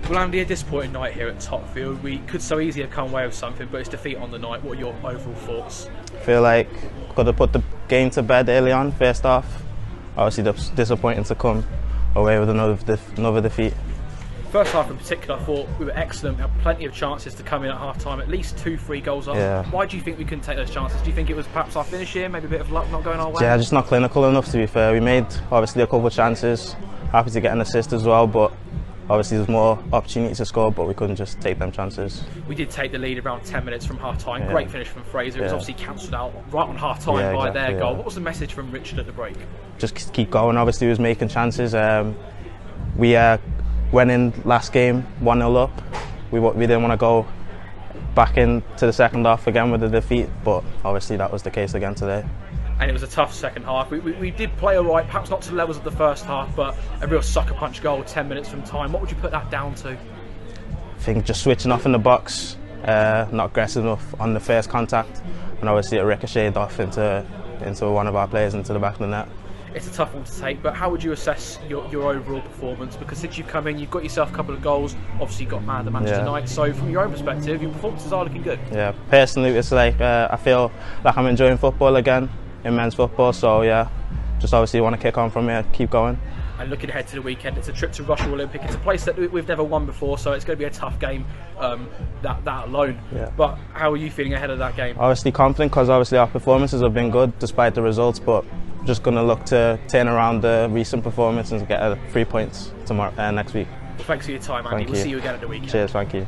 Well, Andy, a disappointing night here at Topfield. We could so easily have come away with something, but it's defeat on the night. What are your overall thoughts? I feel like could have put the game to bed early on, first half. Obviously, disappointing to come away with another defeat. First half in particular, I thought we were excellent. We had plenty of chances to come in at half time, at least 2-3 goals up. Yeah. Why do you think we couldn't take those chances? Do you think it was perhaps our finish here, maybe a bit of luck not going our way? Yeah, just not clinical enough, to be fair. We made obviously a couple of chances, happy to get an assist as well, but obviously there's more opportunities to score, but we couldn't just take them chances. We did take the lead around 10 minutes from half time. Yeah. Great finish from Fraser. It was obviously cancelled out right on half time by their goal. What was the message from Richard at the break? Just keep going. Obviously he was making chances. We went in last game 1-0 up. We didn't want to go back into the second half again with a defeat, but obviously that was the case again today. And it was a tough second half. We did play all right, perhaps not to the levels of the first half, but a real sucker punch goal 10 minutes from time. What would you put that down to? I think just switching off in the box, not aggressive enough on the first contact, and obviously it ricocheted off into one of our players into the back of the net. It's a tough one to take, but how would you assess your overall performance? Because since you've come in, you've got yourself a couple of goals, obviously you got man of the match tonight, so from your own perspective, your performances are looking good. Yeah, personally it's like I feel like I'm enjoying football again, in men's football, so yeah, just obviously want to kick on from here, keep going. And looking ahead to the weekend, it's a trip to Rushden Olympic. It's a place that we've never won before, so it's going to be a tough game, that alone. Yeah. But how are you feeling ahead of that game? Obviously confident, because obviously our performances have been good despite the results, but just going to look to turn around the recent performance and get 3 points tomorrow, next week. Well, thanks for your time, Andy. We'll see you again at the weekend. Cheers, thank you.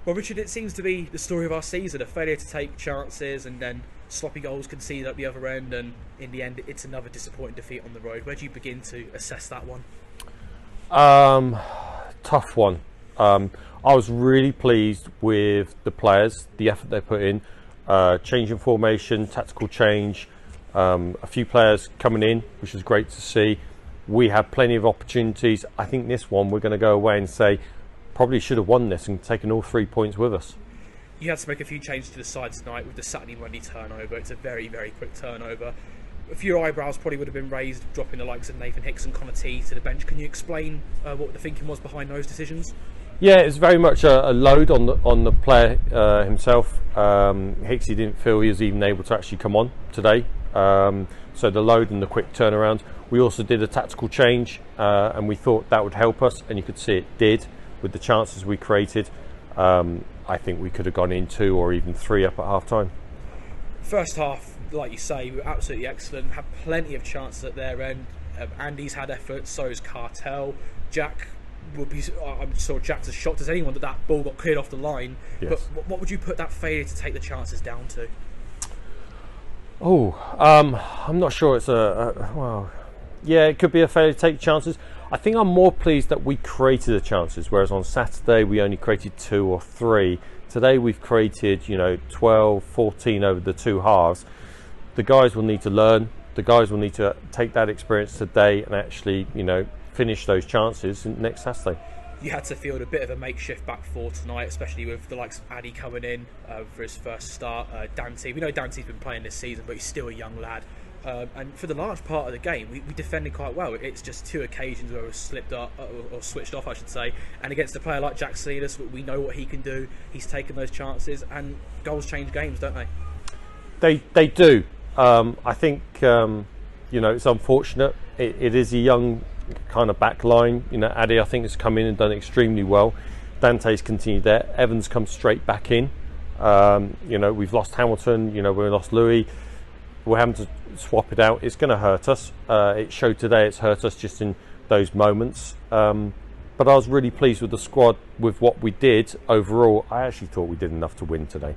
Well, Richard, it seems to be the story of our season, a failure to take chances and then sloppy goals conceded at the other end, and in the end it's another disappointing defeat on the road. Where do you begin to assess that one? Tough one. I was really pleased with the players, the effort they put in, changing formation, tactical change, a few players coming in, which was great to see. We had plenty of opportunities. I think this one we're going to go away and say probably should have won this and taken all 3 points with us. You had to make a few changes to the side tonight with the Saturday-Monday turnover. It's a very, very quick turnover. A few eyebrows probably would have been raised, dropping the likes of Nathan Hicks and Connor T to the bench. Can you explain what the thinking was behind those decisions? Yeah, it's very much a load on the player himself. Hicksy didn't feel he was even able to actually come on today. So the load and the quick turnaround. We also did a tactical change, and we thought that would help us, and you could see it did with the chances we created. I think we could have gone in 2 or even 3 up at half time. First half, like you say, we were absolutely excellent, had plenty of chances at their end. Andy's had efforts, so has Cartel. Jack would be, I'm sure Jack's as shocked as anyone that ball got cleared off the line. Yes. But what would you put that failure to take the chances down to? I'm not sure it's well, yeah, it could be a failure to take chances. I think I'm more pleased that we created the chances, whereas on Saturday we only created 2 or 3. Today we've created, 12, 14 over the 2 halves. The guys will need to learn. The guys will need to take that experience today and actually, finish those chances next Saturday. You had to field a bit of a makeshift back 4 tonight, especially with the likes of Andy coming in for his first start. Dante, we know Dante's been playing this season, but he's still a young lad. And for the large part of the game, we defended quite well. It's just 2 occasions where we slipped up, or switched off, I should say. And against a player like Jack Sealis, we know what he can do. He's taken those chances, and goals change games, don't they? They do. I think it's unfortunate. It is a young kind of back line. Addy, I think, has come in and done extremely well. Dante's continued there. Evans comes straight back in. We've lost Hamilton. We lost Louis. We're having to swap it out. It's going to hurt us. It showed today it's hurt us just in those moments. But I was really pleased with the squad, with what we did overall. I actually thought we did enough to win today.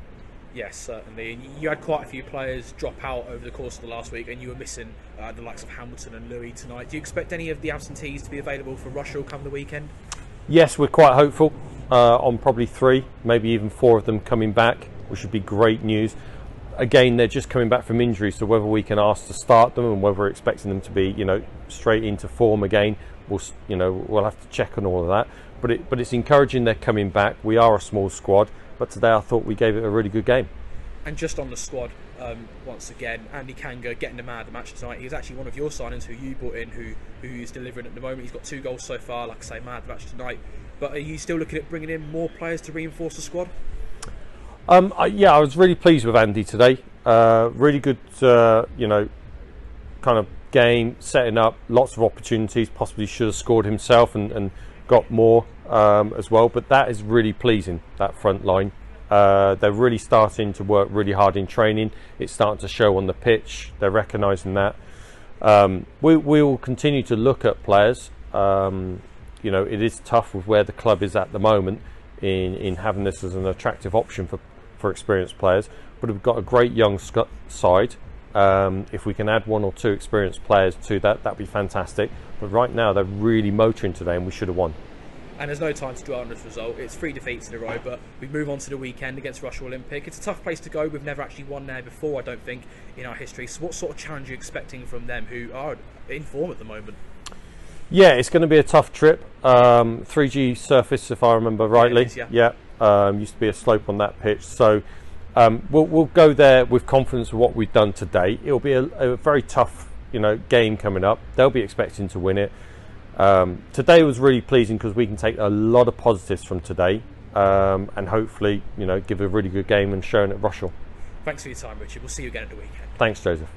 Yes, certainly. You had quite a few players drop out over the course of the last week, and you were missing the likes of Hamilton and Louis tonight. Do you expect any of the absentees to be available for Rushden come the weekend? Yes, we're quite hopeful on probably 3, maybe even 4 of them coming back, which would be great news. Again, they're just coming back from injury, so whether we can ask to start them and whether we're expecting them to be, straight into form again, we'll have to check on all of that. But it's encouraging they're coming back. We are a small squad, but today I thought we gave it a really good game. And just on the squad, once again. Andy Kanga getting the man of the match tonight. He's actually one of your signings who you brought in, who is delivering at the moment. He's got 2 goals so far, like I say, man of the match tonight. But are you still looking at bringing in more players to reinforce the squad? Yeah, I was really pleased with Andy today. Really good, you know, kind of game, setting up lots of opportunities. Possibly should have scored himself and got more as well. But that is really pleasing, that front line. They're really starting to work really hard in training. It's starting to show on the pitch. They're recognising that. We will continue to look at players. You know, it is tough with where the club is at the moment in having this as an attractive option for experienced players. But we've got a great young side. If we can add 1 or 2 experienced players to that, that'd be fantastic. But right now, they're really motoring today, and we should have won. And there's no time to dwell on this result. It's 3 defeats in a row, but we move on to the weekend against Rushden Olympic. It's a tough place to go. We've never actually won there before, I don't think, in our history. So what sort of challenge are you expecting from them, who are in form at the moment? Yeah, it's going to be a tough trip. 3G surface, if I remember rightly. Yeah. Used to be a slope on that pitch. So we'll go there with confidence of what we've done today. It'll be a very tough, you know, game coming up. They'll be expecting to win it. Today was really pleasing because we can take a lot of positives from today, and hopefully, you know, give a really good game and show it at Rushden. Thanks for your time, Richard. We'll see you again at the weekend. Thanks, Joseph.